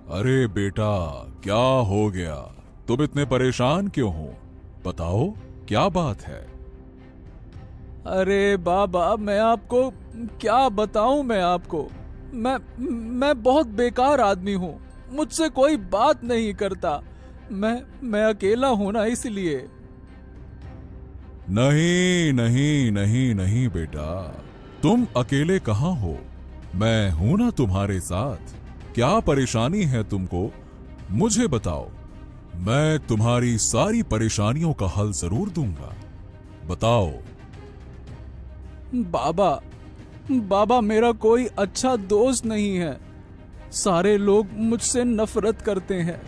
अरे बेटा, क्या हो गया? तुम इतने परेशान क्यों हो? बताओ, क्या बात है? अरे बाबा, मैं आपको क्या बताऊं। मैं बहुत बेकार आदमी हूँ। मुझसे कोई बात नहीं करता। मैं अकेला हूं ना, इसलिए। नहीं नहीं नहीं नहीं बेटा, तुम अकेले कहाँ हो? मैं हूं ना तुम्हारे साथ। क्या परेशानी है तुमको? मुझे बताओ। मैं तुम्हारी सारी परेशानियों का हल जरूर दूंगा। बताओ। बाबा बाबा, मेरा कोई अच्छा दोस्त नहीं है। सारे लोग मुझसे नफरत करते हैं।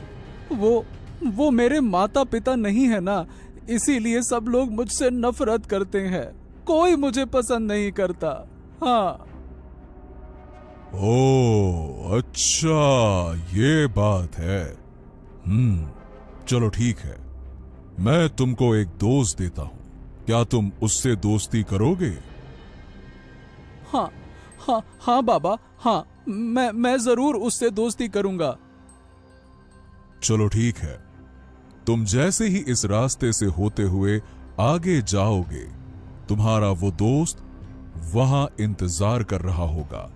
वो मेरे माता पिता नहीं है ना, इसीलिए सब लोग मुझसे नफरत करते हैं। कोई मुझे पसंद नहीं करता। हाँ। ओ अच्छा, ये बात है। चलो ठीक है। मैं तुमको एक दोस्त देता हूं। क्या तुम उससे दोस्ती करोगे? हाँ हाँ हाँ बाबा, हाँ। मैं जरूर उससे दोस्ती करूंगा। चलो ठीक है। तुम जैसे ही इस रास्ते से होते हुए आगे जाओगे, तुम्हारा वो दोस्त वहां इंतजार कर रहा होगा।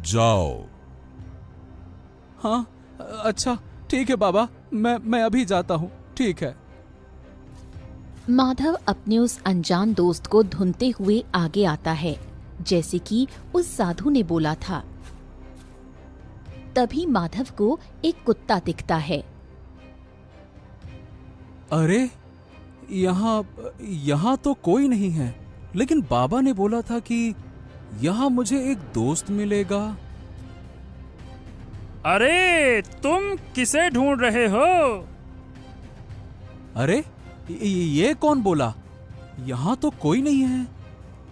जाओ। हाँ, अच्छा, ठीक है बाबा। मैं अभी जाता हूँ। ठीक है। माधव अपने उस अनजान दोस्त को ढूंढते हुए आगे आता है, जैसे कि उस साधु ने बोला था। तभी माधव को एक कुत्ता दिखता है। अरे, यहाँ तो कोई नहीं है, लेकिन बाबा ने बोला था कि यहाँ मुझे एक दोस्त मिलेगा। अरे, तुम किसे ढूंढ रहे हो? अरे, ये कौन बोला? यहाँ तो कोई नहीं है।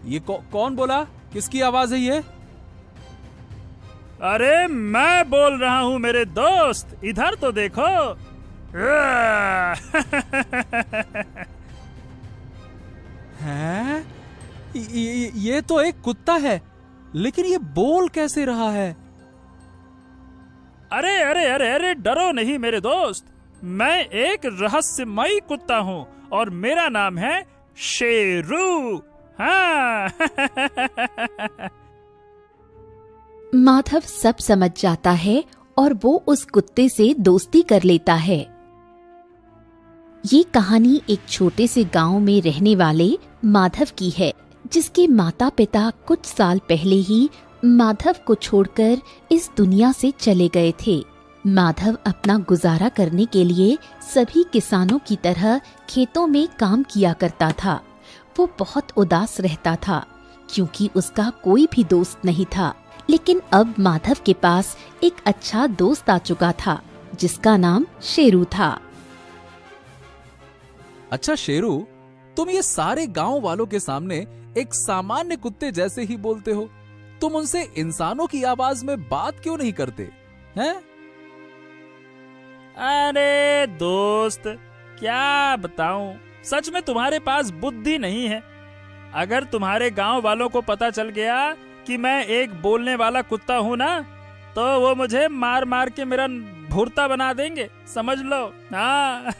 ये कौन बोला? किसकी आवाज है ये? अरे, मैं बोल रहा हूँ मेरे दोस्त, इधर तो देखो। हैं? ये तो एक कुत्ता है, लेकिन ये बोल कैसे रहा है? अरे अरे अरे अरे, डरो नहीं मेरे दोस्त। मैं एक रहस्यमयी कुत्ता हूँ और मेरा नाम है शेरू। हाँ। माधव सब समझ जाता है और वो उस कुत्ते से दोस्ती कर लेता है। ये कहानी एक छोटे से गांव में रहने वाले माधव की है, जिसके माता पिता कुछ साल पहले ही माधव को छोड़कर इस दुनिया से चले गए थे। माधव अपना गुजारा करने के लिए सभी किसानों की तरह खेतों में काम किया करता था। वो बहुत उदास रहता था क्योंकि उसका कोई भी दोस्त नहीं था। लेकिन अब माधव के पास एक अच्छा दोस्त आ चुका था, जिसका नाम शेरू था। अच्छा शेरू, तुम ये सारे गांव वालों के सामने एक सामान्य कुत्ते जैसे ही बोलते हो। तुम उनसे इंसानों की आवाज में बात क्यों नहीं करते हैं? अरे दोस्त, क्या बताऊं, सच में तुम्हारे पास बुद्धि नहीं है। अगर तुम्हारे गांव वालों को पता चल गया कि मैं एक बोलने वाला कुत्ता हूं ना, तो वो मुझे मार मार के मेरा भुर्ता बना देंगे, समझ लो। हाँ।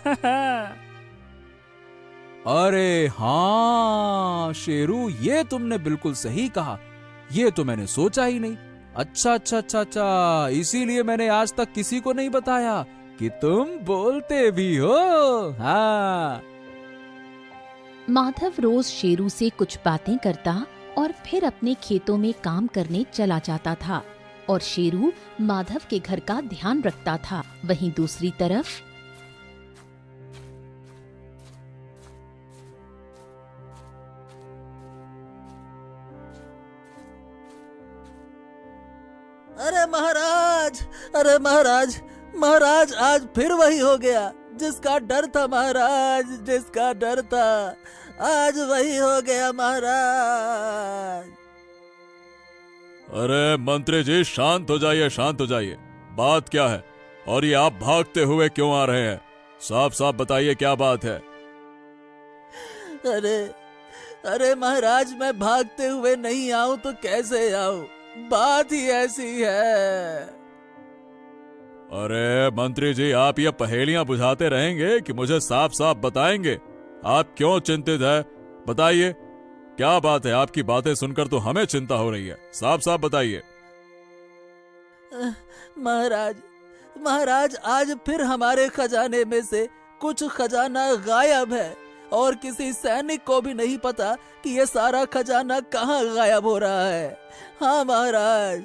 अरे हाँ शेरू, ये तुमने बिल्कुल सही कहा। ये तो मैंने सोचा ही नहीं। अच्छा अच्छा अच्छा अच्छा, इसीलिए मैंने आज तक किसी को नहीं बताया कि तुम बोलते भी हो। हाँ। माधव रोज शेरू से कुछ बातें करता और फिर अपने खेतों में काम करने चला जाता था और शेरू माधव के घर का ध्यान रखता था। वहीं दूसरी तरफ अरे महाराज, अरे महाराज, महाराज आज फिर वही हो गया जिसका डर था। महाराज, जिसका डर था, आज वही हो गया महाराज। अरे मंत्री जी, शांत हो जाइए, शांत हो जाइए। बात क्या है? और ये आप भागते हुए क्यों आ रहे हैं? साफ साफ बताइए, क्या बात है? अरे अरे महाराज, मैं भागते हुए नहीं आऊं तो कैसे आऊं? बात ही ऐसी है। अरे मंत्री जी, आप ये पहेलियां बुझाते रहेंगे कि मुझे साफ साफ बताएंगे आप क्यों चिंतित है? बताइए, क्या बात है? आपकी बातें सुनकर तो हमें चिंता हो रही है। साफ साफ बताइए। महाराज, महाराज, आज फिर हमारे खजाने में से कुछ खजाना गायब है और किसी सैनिक को भी नहीं पता कि ये सारा खजाना कहाँ गायब हो रहा है। हाँ महाराज।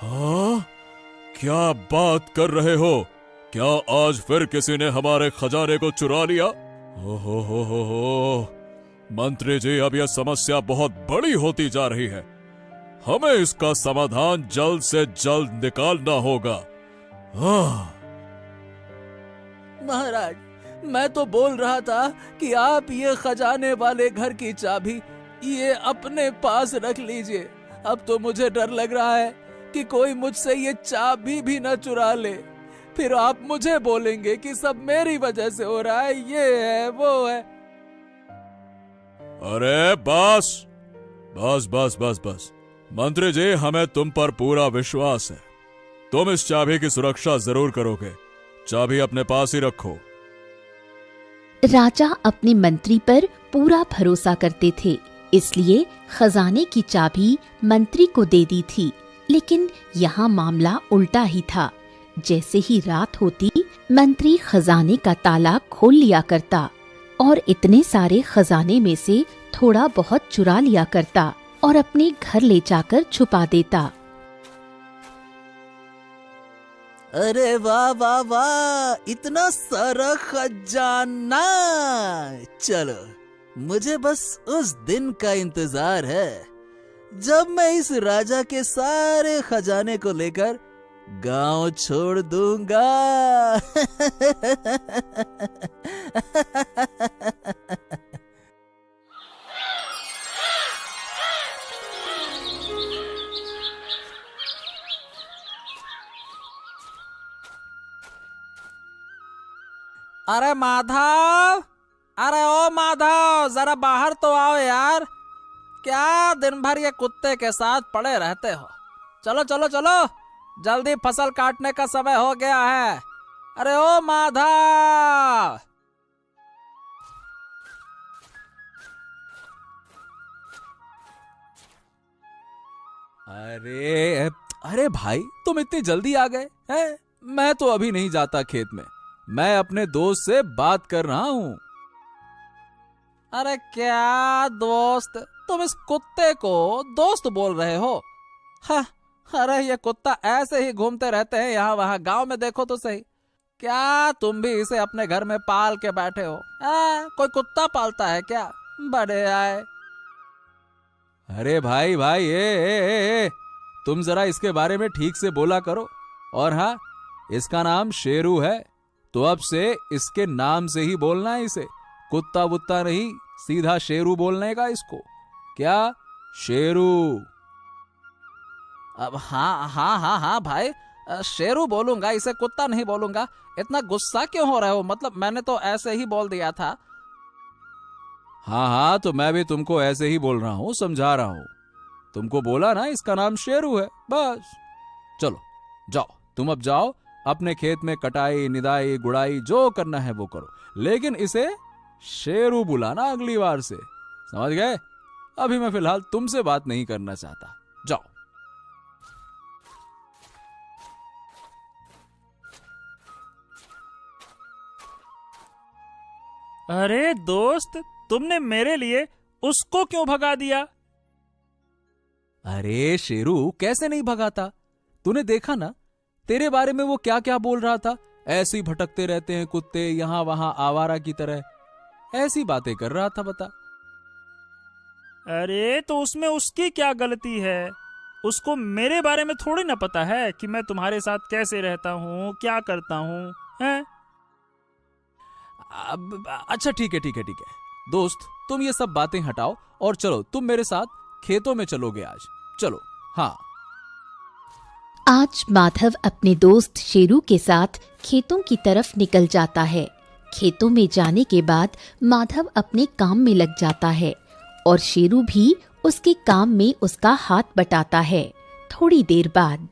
हाँ, क्या बात कर रहे हो? क्या आज फिर किसी ने हमारे खजाने को चुरा लिया? हो, मंत्री जी, अब यह समस्या बहुत बड़ी होती जा रही है। हमें इसका समाधान जल्द से जल्द निकालना होगा। महाराज, मैं तो बोल रहा था कि आप ये खजाने वाले घर की चाबी ये अपने पास रख लीजिए। अब तो मुझे डर लग रहा है कि कोई मुझसे ये चाबी भी न चुरा ले। फिर आप मुझे बोलेंगे कि सब मेरी वजह से हो रहा है, ये है वो है। अरे बस बस बस बस बस, मंत्री जी, हमें तुम पर पूरा विश्वास है। तुम इस चाबी की सुरक्षा जरूर करोगे। चाबी अपने पास ही रखो। राजा अपने मंत्री पर पूरा भरोसा करते थे, इसलिए खजाने की चाबी मंत्री को दे दी थी। लेकिन यहाँ मामला उल्टा ही था। जैसे ही रात होती, मंत्री खजाने का ताला खोल लिया करता और इतने सारे खजाने में से थोड़ा बहुत चुरा लिया करता और अपने घर ले जाकर छुपा देता। अरे वाह वाह वाह, इतना सारा खजाना! चलो, मुझे बस उस दिन का इंतजार है जब मैं इस राजा के सारे खजाने को लेकर गांव छोड़ दूंगा। अरे माधव, अरे ओ माधव, जरा बाहर तो आओ यार। क्या दिन भर ये कुत्ते के साथ पड़े रहते हो? चलो चलो चलो, जल्दी फसल काटने का समय हो गया है। अरे ओ माधव! अरे अरे भाई, तुम इतनी जल्दी आ गए हैं? मैं तो अभी नहीं जाता खेत में, मैं अपने दोस्त से बात कर रहा हूँ। अरे क्या दोस्त? तुम इस कुत्ते को दोस्त बोल रहे हो? हाँ, अरे ये कुत्ता ऐसे ही घूमते रहते हैं यहाँ वहाँ, गांव में देखो तो सही। क्या तुम भी इसे अपने घर में पाल के बैठे हो? कोई कुत्ता पालता है क्या? बड़े आए। अरे भाई भाई, ए, तुम जरा इसके बारे में ठीक से बोला करो। और हाँ, इसका नाम शेरू है, तो अब से इसके नाम से ही बोलना है इसे। कुत्ता वुत्ता नहीं, सीधा शेरू बोलने का इसको। क्या? शेरू। अब हाँ हाँ हाँ हाँ भाई, शेरू बोलूंगा, इसे कुत्ता नहीं बोलूंगा। इतना गुस्सा क्यों हो रहे हो? मतलब मैंने तो ऐसे ही बोल दिया था। हाँ हाँ, तो मैं भी तुमको ऐसे ही बोल रहा हूँ, समझा रहा हूँ। तुमको बोला ना इसका नाम शेरू है, बस। चलो जाओ, तुम अब जाओ, अपने खेत में कटाई निदाई गुड़ाई जो करना है वो करो, लेकिन इसे शेरू बुलाना अगली बार से, समझ गए? अभी मैं फिलहाल तुमसे बात नहीं करना चाहता, जाओ। अरे दोस्त, तुमने मेरे लिए उसको क्यों भगा दिया? अरे शेरू, कैसे नहीं भगाता? तूने देखा ना तेरे बारे में वो क्या क्या बोल रहा था। ऐसे ही भटकते रहते हैं कुत्ते, यहां वहां आवारा की तरह, ऐसी बातें कर रहा था, बता। अरे तो उसमें उसकी क्या गलती है? उसको मेरे बारे में थोड़ी ना पता है कि मैं तुम्हारे साथ कैसे रहता हूँ, क्या करता हूँ, हैं? अच्छा ठीक है ठीक है ठीक है दोस्त, तुम ये सब बातें हटाओ और चलो, तुम मेरे साथ खेतों में चलोगे आज, चलो। हाँ, आज माधव अपने दोस्त शेरू के साथ खेतों की तरफ निकल जाता है। खेतों में जाने के बाद माधव अपने काम में लग जाता है और शेरू भी उसके काम में उसका हाथ बटाता है। थोड़ी देर बाद,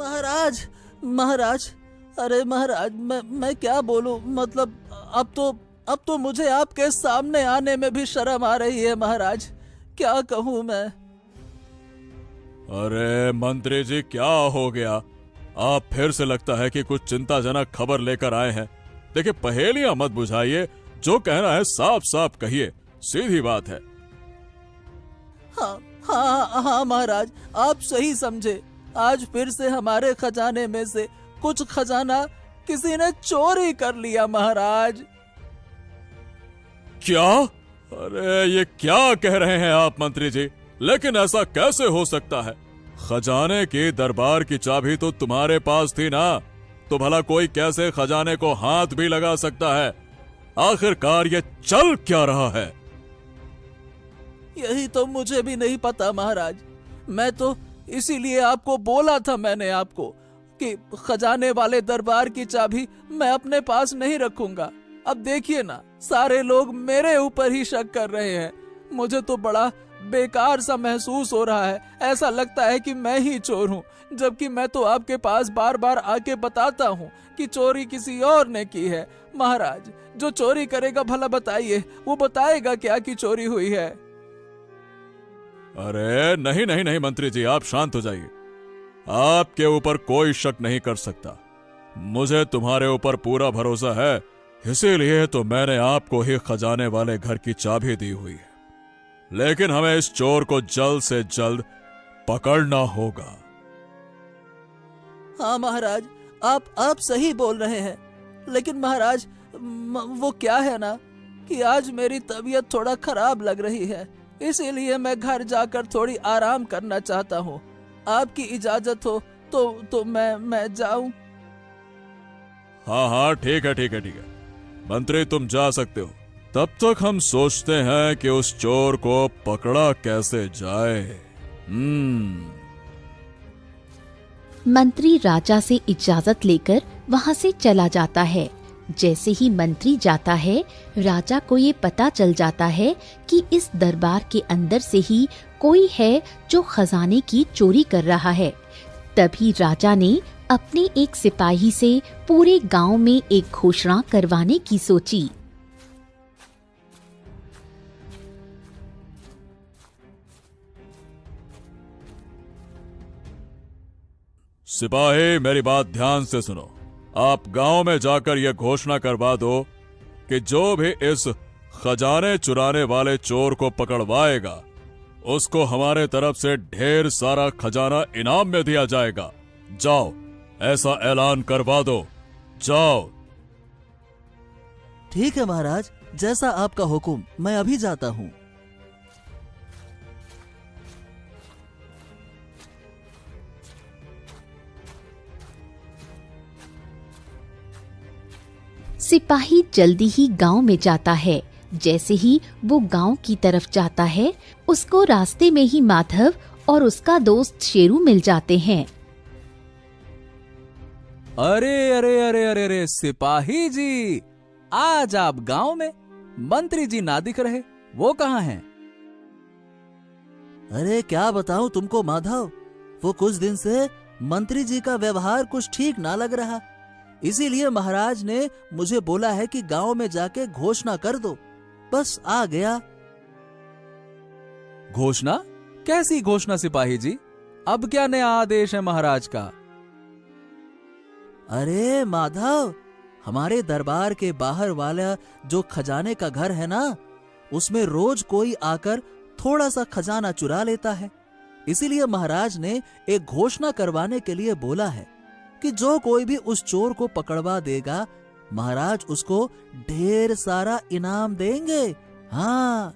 महाराज, महाराज, अरे महाराज, मैं क्या बोलूं, मतलब अब तो मुझे आपके सामने आने में भी शर्म आ रही है महाराज, क्या कहूं मैं। अरे मंत्री जी, क्या हो गया? आप फिर से लगता है कि कुछ चिंताजनक खबर लेकर आए हैं। देखिए, पहेलियां मत बुझाइए, जो कहना है साफ साफ कहिए, सीधी बात है। हाँ महाराज, आप सही समझे। आज फिर से हमारे खजाने में से कुछ खजाना किसी ने चोरी कर लिया महाराज। क्या? अरे ये क्या कह रहे हैं आप मंत्री जी? लेकिन ऐसा कैसे हो सकता है? खजाने की दरबार की चाबी तो तुम्हारे पास थी ना, तो भला कोई कैसे खजाने को हाथ भी लगा सकता है? आखिरकार ये चल क्या रहा है? यही तो मुझे भी नहीं पता महाराज। मैं तो इसीलिए आपको बोला था, मैंने आपको, कि खजाने वाले दरबार की चाबी मैं अपने पास नहीं रखूंगा। अब देखिए ना, सारे लोग मेरे ऊपर ही शक कर रहे हैं। मुझे तो बड़ा बेकार सा महसूस हो रहा है। ऐसा लगता है कि मैं ही चोर हूँ, जबकि मैं तो आपके पास बार बार आके बताता हूँ कि चोरी किसी और ने की है। महाराज, जो चोरी करेगा भला बताइए, वो बताएगा क्या कि चोरी हुई है? अरे नहीं नहीं नहीं मंत्री जी, आप शांत हो जाइए। आपके ऊपर कोई शक नहीं कर सकता। मुझे तुम्हारे ऊपर पूरा भरोसा है, इसीलिए तो मैंने आपको ही खजाने वाले घर की चाबी दी हुई है। लेकिन हमें इस चोर को जल्द से जल्द पकड़ना होगा। हाँ महाराज, आप सही बोल रहे हैं। लेकिन महाराज, वो क्या है ना कि आज मेरी तबीयत थोड़ा खराब लग रही है, इसीलिए मैं घर जाकर थोड़ी आराम करना चाहता हूँ। आपकी इजाजत हो तो मैं जाऊं? हाँ हाँ, ठीक है ठीक है ठीक है मंत्री, तुम जा सकते हो। तब तक हम सोचते हैं कि उस चोर को पकड़ा कैसे जाए। मंत्री राजा से इजाजत लेकर वहां से चला जाता है। जैसे ही मंत्री जाता है, राजा को ये पता चल जाता है कि इस दरबार के अंदर से ही कोई है जो खजाने की चोरी कर रहा है। तभी राजा ने अपने एक सिपाही से पूरे गांव में एक घोषणा करवाने की सोची। सिपाही, मेरी बात ध्यान से सुनो। आप गांव में जाकर यह घोषणा करवा दो कि जो भी इस खजाने चुराने वाले चोर को पकड़वाएगा, उसको हमारे तरफ से ढेर सारा खजाना इनाम में दिया जाएगा। जाओ, ऐसा ऐलान करवा दो, जाओ। ठीक है महाराज, जैसा आपका हुक्म, मैं अभी जाता हूँ। सिपाही जल्दी ही गांव में जाता है। जैसे ही वो गांव की तरफ जाता है, उसको रास्ते में ही माधव और उसका दोस्त शेरू मिल जाते हैं। अरे अरे अरे अरे अरे सिपाही जी, आज आप गांव में? मंत्री जी ना दिख रहे, वो कहाँ हैं? अरे क्या बताऊं तुमको माधव, वो कुछ दिन से मंत्री जी का व्यवहार कुछ ठीक ना लग रहा। इसीलिए महाराज ने मुझे बोला है कि गांव में जाके घोषणा कर दो। बस आ गया। घोषणा? कैसी घोषणा सिपाही जी? अब क्या नया आदेश है महाराज का? अरे माधव, हमारे दरबार के बाहर वाला जो खजाने का घर है ना, उसमें रोज कोई आकर थोड़ा सा खजाना चुरा लेता है। इसीलिए महाराज ने एक घोषणा करवाने के लिए बोला है कि जो कोई भी उस चोर को पकड़वा देगा, महाराज उसको ढेर सारा इनाम देंगे। हाँ।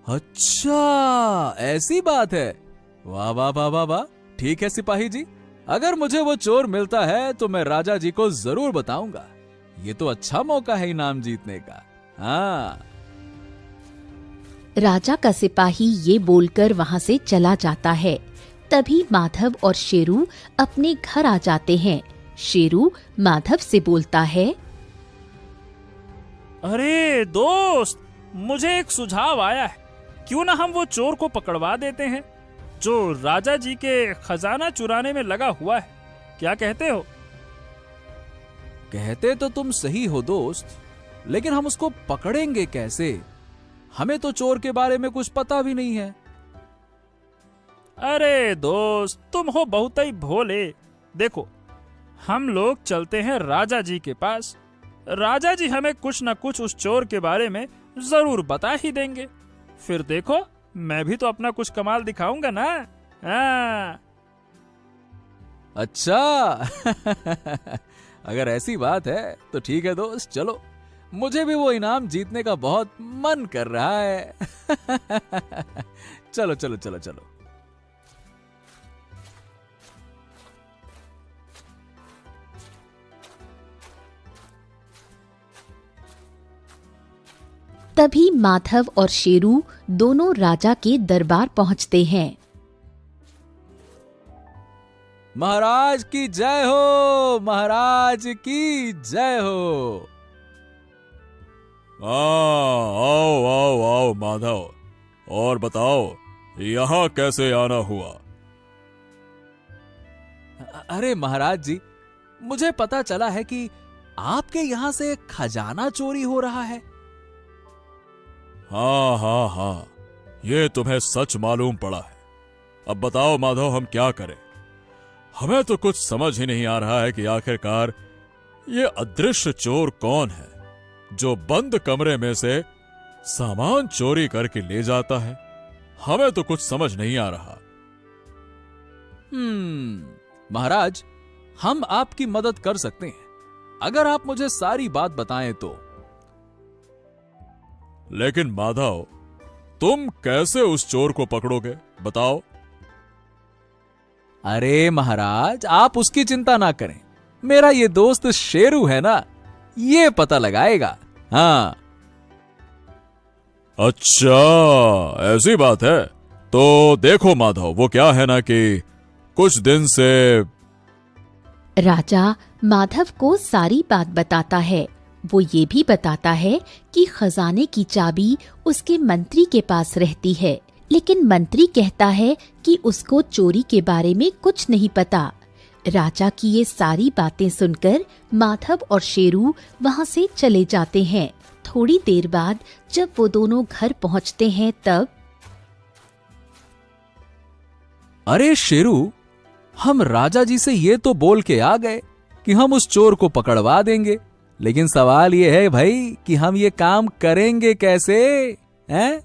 अच्छा, ऐसी बात है। वाह वाह वाह वाह वाह। ठीक है सिपाही जी, अगर मुझे वो चोर मिलता है तो मैं राजा जी को जरूर बताऊंगा। ये तो अच्छा मौका है इनाम जीतने का। हाँ। राजा का सिपाही ये बोलकर वहां से चला जाता है। तभी माधव और शेरू अपने घर आ जाते हैं। शेरू माधव से बोलता है, अरे दोस्त, मुझे एक सुझाव आया है। क्यों ना हम वो चोर को पकड़वा देते हैं? जो राजा जी के खजाना चुराने में लगा हुआ है। क्या कहते हो? कहते तो तुम सही हो दोस्त, लेकिन हम उसको पकड़ेंगे कैसे? हमें तो चोर के बारे में कुछ पता भी नहीं है। अरे दोस्त, तुम हो बहुत ही भोले। देखो, हम लोग चलते हैं राजा जी के पास। राजा जी हमें कुछ न कुछ उस चोर के बारे में जरूर बता ही देंगे। फिर देखो, मैं भी तो अपना कुछ कमाल दिखाऊंगा ना। हाँ। अच्छा अगर ऐसी बात है तो ठीक है दोस्त, चलो। मुझे भी वो इनाम जीतने का बहुत मन कर रहा है चलो चलो चलो चलो। तभी माधव और शेरू दोनों राजा के दरबार पहुंचते हैं। महाराज की जय हो, महाराज की जय हो। आओ आओ आओ माधव, और बताओ यहाँ कैसे आना हुआ? अरे महाराज जी, मुझे पता चला है कि आपके यहाँ से खजाना चोरी हो रहा है। हाँ हाँ हाँ, ये तुम्हें सच मालूम पड़ा है। अब बताओ माधव, हम क्या करें? हमें तो कुछ समझ ही नहीं आ रहा है कि आखिरकार ये अदृश्य चोर कौन है जो बंद कमरे में से सामान चोरी करके ले जाता है। हमें तो कुछ समझ नहीं आ रहा। महाराज, हम आपकी मदद कर सकते हैं अगर आप मुझे सारी बात बताएं तो। लेकिन माधव, तुम कैसे उस चोर को पकड़ोगे, बताओ? अरे महाराज, आप उसकी चिंता ना करें। मेरा ये दोस्त शेरू है ना, ये पता लगाएगा। हाँ। अच्छा, ऐसी बात है तो देखो माधव, वो क्या है ना कि कुछ दिन से राजा माधव को सारी बात बताता है। वो ये भी बताता है कि खजाने की चाबी उसके मंत्री के पास रहती है, लेकिन मंत्री कहता है कि उसको चोरी के बारे में कुछ नहीं पता। राजा की ये सारी बातें सुनकर माधव और शेरू वहां से चले जाते हैं। थोड़ी देर बाद जब वो दोनों घर पहुंचते हैं तब अरे शेरू, हम राजा जी से ये तो बोल के आ गए कि हम उस चोर को पकड़वा देंगे, लेकिन सवाल ये है भाई कि हम ये काम करेंगे कैसे, हैं?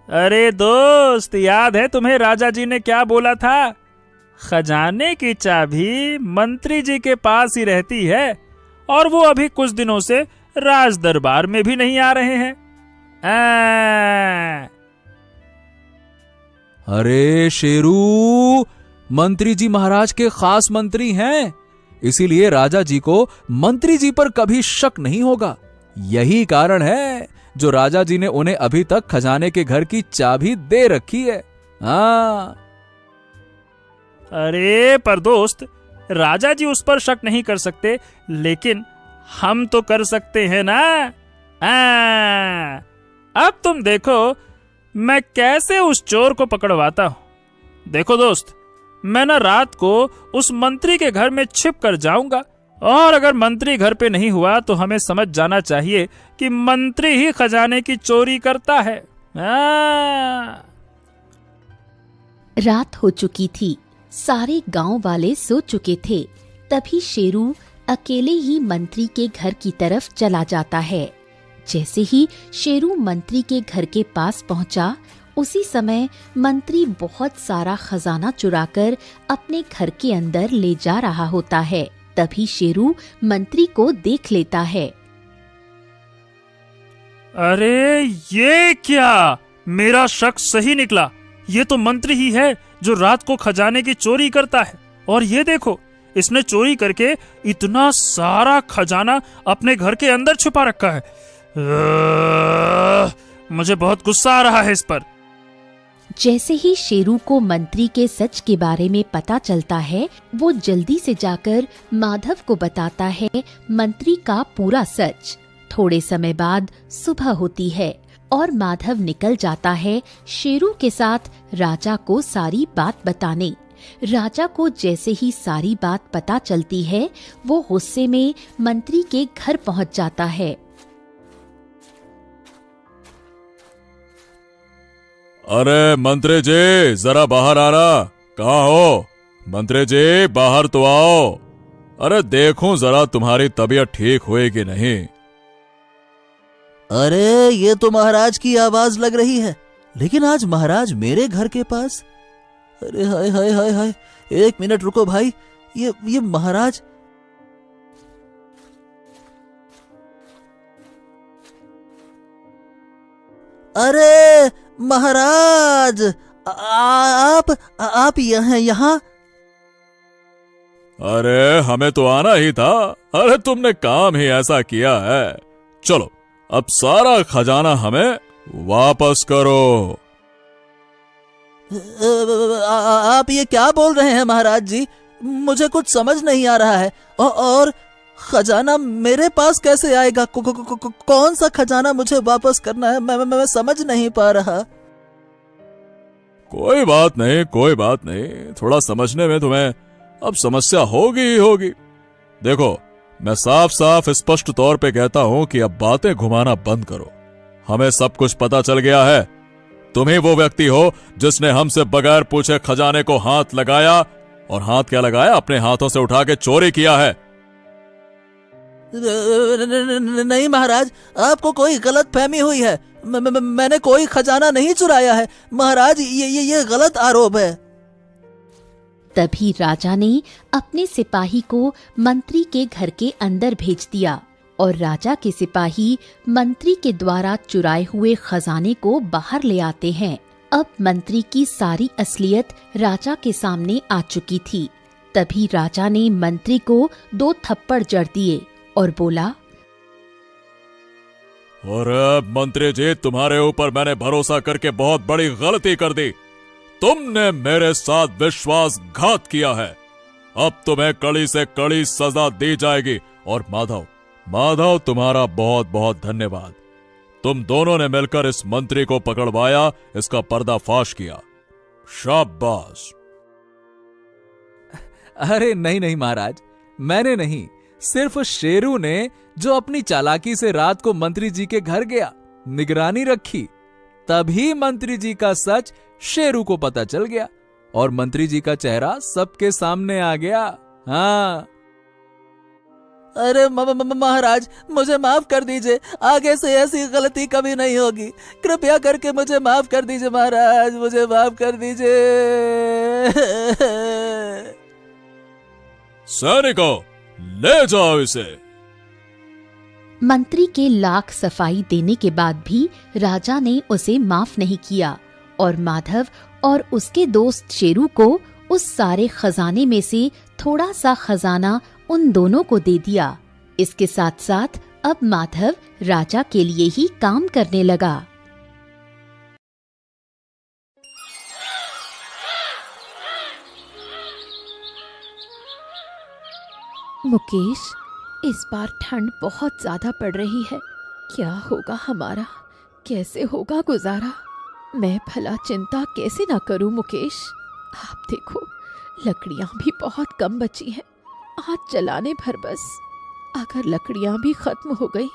अरे दोस्त, याद है तुम्हें राजा जी ने क्या बोला था? खजाने की चाबी मंत्री जी के पास ही रहती है, और वो अभी कुछ दिनों से राज दरबार में भी नहीं आ रहे हैं। अरे शेरू, मंत्री जी महाराज के खास मंत्री हैं, इसीलिए राजा जी को मंत्री जी पर कभी शक नहीं होगा। यही कारण है जो राजा जी ने उन्हें अभी तक खजाने के घर की चाबी दे रखी है। हाँ। अरे पर दोस्त, राजा जी उस पर शक नहीं कर सकते, लेकिन हम तो कर सकते हैं ना। अब तुम देखो मैं कैसे उस चोर को पकड़वाता हूं। देखो दोस्त, मैं ना रात को उस मंत्री के घर में छिप कर जाऊंगा, और अगर मंत्री घर पे नहीं हुआ तो हमें समझ जाना चाहिए कि मंत्री ही खजाने की चोरी करता है। रात हो चुकी थी, सारे गांव वाले सो चुके थे। तभी शेरू अकेले ही मंत्री के घर की तरफ चला जाता है। जैसे ही शेरू मंत्री के घर के पास पहुंचा, उसी समय मंत्री बहुत सारा खजाना चुराकर अपने घर के अंदर ले जा रहा होता है। तभी शेरू मंत्री को देख लेता है। अरे ये क्या, मेरा शक सही निकला। ये तो मंत्री ही है जो रात को खजाने की चोरी करता है। और ये देखो, इसने चोरी करके इतना सारा खजाना अपने घर के अंदर छुपा रखा है। मुझे बहुत गुस्सा आ रहा है इस पर। जैसे ही शेरू को मंत्री के सच के बारे में पता चलता है, वो जल्दी से जाकर माधव को बताता है मंत्री का पूरा सच। थोड़े समय बाद सुबह होती है और माधव निकल जाता है शेरू के साथ राजा को सारी बात बताने। राजा को जैसे ही सारी बात पता चलती है, वो गुस्से में मंत्री के घर पहुंच जाता है। अरे मंत्री जी, जरा बाहर आना। कहाँ हो? मंत्री जी, बाहर तो आओ। अरे देखूं जरा तुम्हारी तबीयत ठीक हुई कि नहीं। अरे ये तो महाराज की आवाज लग रही है, लेकिन आज महाराज मेरे घर के पास। अरे हाय हाय हाय हाय, एक मिनट रुको भाई, ये महाराज। अरे महाराज, आप यहाँ? अरे हमें तो आना ही था। अरे तुमने काम ही ऐसा किया है। चलो अब सारा खजाना हमें वापस करो। आप ये क्या बोल रहे हैं महाराज जी? मुझे कुछ समझ नहीं आ रहा है। और खजाना मेरे पास कैसे आएगा? कौन सा खजाना मुझे वापस करना है? मैं समझ नहीं पा रहा। कोई बात नहीं, कोई बात नहीं। थोड़ा समझने में तुम्हें अब समस्या होगी ही होगी। देखो, मैं साफ साफ स्पष्ट तौर पे कहता हूं कि अब बातें घुमाना बंद करो। हमें सब कुछ पता चल गया है। तुम ही वो व्यक्ति हो जिसने हमसे बगैर पूछे खजाने को हाथ लगाया, और हाथ क्या लगाया, अपने हाथों से उठा के चोरी किया है। नहीं महाराज, आपको कोई गलत फहमी हुई है। मैंने कोई खजाना नहीं चुराया है महाराज, ये गलत आरोप है। तभी राजा ने अपने सिपाही को मंत्री के घर के अंदर भेज दिया और राजा के सिपाही मंत्री के द्वारा चुराए हुए खजाने को बाहर ले आते हैं। अब मंत्री की सारी असलियत राजा के सामने आ चुकी थी। तभी राजा ने मंत्री को 2 थप्पड़ जड़ दिए और बोला, और मंत्री जी, तुम्हारे ऊपर मैंने भरोसा करके बहुत बड़ी गलती कर दी। तुमने मेरे साथ विश्वासघात किया है। अब तुम्हें कड़ी से कड़ी सजा दी जाएगी। और माधव, तुम्हारा बहुत बहुत धन्यवाद। तुम दोनों ने मिलकर इस मंत्री को पकड़वाया, इसका पर्दाफाश किया। शाबाश। अरे नहीं नहीं महाराज, मैंने नहीं, सिर्फ शेरू ने, जो अपनी चालाकी से रात को मंत्री जी के घर गया, निगरानी रखी। तभी मंत्री जी का सच शेरू को पता चल गया और मंत्री जी का चेहरा सबके सामने आ गया। हाँ। अरे महाराज, मुझे माफ कर दीजिए। आगे से ऐसी गलती कभी नहीं होगी। कृपया करके मुझे माफ कर दीजिए महाराज, मुझे माफ कर दीजिए। सैनिकों, ले जाओ इसे। मंत्री के लाख सफाई देने के बाद भी राजा ने उसे माफ नहीं किया और माधव और उसके दोस्त शेरू को उस सारे खजाने में से थोड़ा सा खजाना उन दोनों को दे दिया। इसके साथ साथ अब माधव राजा के लिए ही काम करने लगा। मुकेश, इस बार ठंड बहुत ज्यादा पड़ रही है। क्या होगा हमारा? कैसे होगा गुजारा? मैं भला चिंता कैसे ना करूं मुकेश। आप देखो, लकड़ियां भी बहुत कम बची हैं। आज जलाने भर बस। अगर लकड़ियां भी खत्म हो गई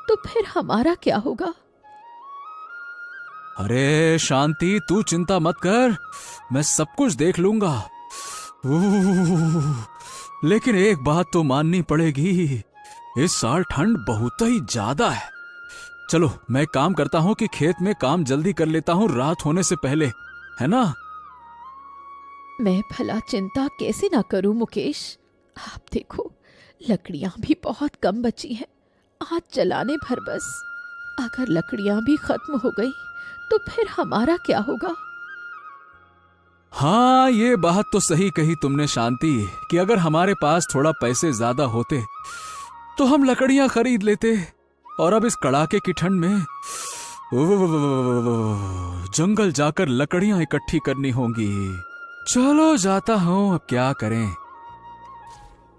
तो फिर हमारा क्या होगा? अरे शांति, तू चिंता मत कर, मैं सब कुछ देख लूंगा। लेकिन एक बात तो माननी पड़ेगी, इस साल ठंड बहुत ही ज्यादा है। चलो मैं काम करता हूँ कि खेत में काम जल्दी कर लेता हूँ रात होने से पहले, है ना? मैं भला चिंता कैसे ना करूं मुकेश। आप देखो, लकड़ियां भी बहुत कम बची हैं। आज जलाने भर बस। अगर लकड़ियां भी खत्म हो गई तो फिर हमारा क्या होगा? हाँ, ये बात तो सही कही तुमने शांति, कि अगर हमारे पास थोड़ा पैसे ज्यादा होते तो हम लकड़ियां खरीद लेते। और अब इस कड़ाके की ठंड में जंगल जाकर लकड़ियां इकट्ठी करनी होंगी। चलो जाता हूं, अब क्या करें।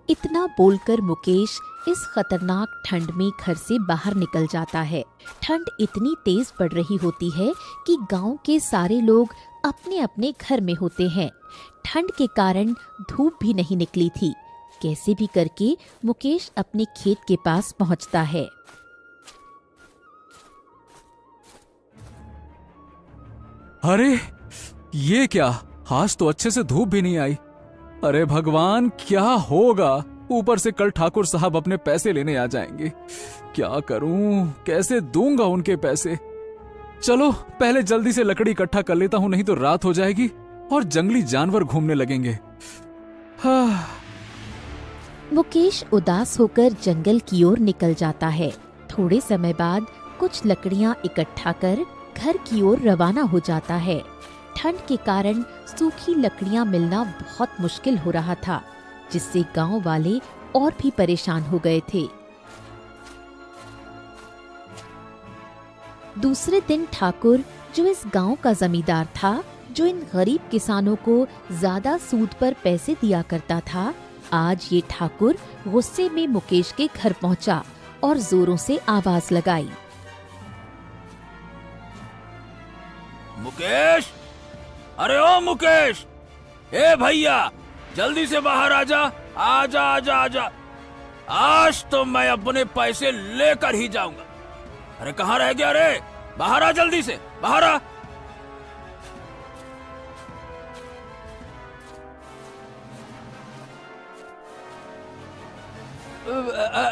इतना बोलकर मुकेश इस खतरनाक ठंड में घर से बाहर निकल जाता है। ठंड इतनी तेज पड़ रही होती है कि गांव के सारे लोग अपने अपने घर में होते हैं। ठंड के कारण धूप भी नहीं निकली थी। कैसे भी करके मुकेश अपने खेत के पास पहुंचता है। अरे ये क्या, आज तो अच्छे से धूप भी नहीं आई। अरे भगवान, क्या होगा? ऊपर से कल ठाकुर साहब अपने पैसे लेने आ जाएंगे। क्या करूं, कैसे दूंगा उनके पैसे? चलो पहले जल्दी से लकड़ी इकट्ठा कर लेता हूं, नहीं तो रात हो जाएगी और जंगली जानवर घूमने लगेंगे। हाँ। मुकेश उदास होकर जंगल की ओर निकल जाता है। थोड़े समय बाद कुछ लकड़ियां इकट्ठा कर घर की ओर रवाना हो जाता है। ठंड के कारण सूखी लकड़ियां मिलना बहुत मुश्किल हो रहा था, जिससे गांव वाले और भी परेशान हो गए थे। दूसरे दिन ठाकुर, जो इस गांव का जमींदार था, जो इन गरीब किसानों को ज्यादा सूद पर पैसे दिया करता था, आज ये ठाकुर गुस्से में मुकेश के घर पहुंचा और जोरों से आवाज लगाई। मुकेश, अरे ओ मुकेश, ए भैया, जल्दी से बाहर आजा, आजा आजा आजा। आज तो मैं अपने पैसे लेकर ही जाऊंगा। अरे कहाँ रह गया रे? बाहर आ, जल्दी से बाहर आ।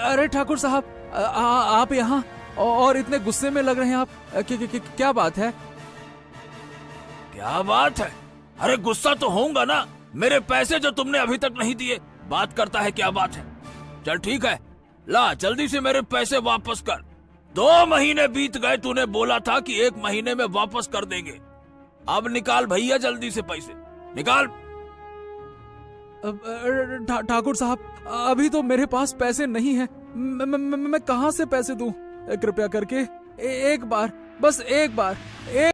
अरे ठाकुर साहब, आप यहाँ और इतने गुस्से में लग रहे हैं आप। क्या बात है? क्या बात है? अरे गुस्सा तो होऊंगा ना, मेरे पैसे जो तुमने अभी तक नहीं दिए। बात करता है क्या बात है? चल ठीक है, ला जल्दी से मेरे पैसे वापस कर। 2 महीने बीत गए, तूने बोला था कि 1 महीने में वापस कर देंगे। अब निकाल भैया जल्दी से पैसे निकाल। ठाकुर साहब, अभी तो मेरे पास पैसे नहीं है। मैं कहाँ से पैसे दूं? कृपया करके एक बार, बस एक बार,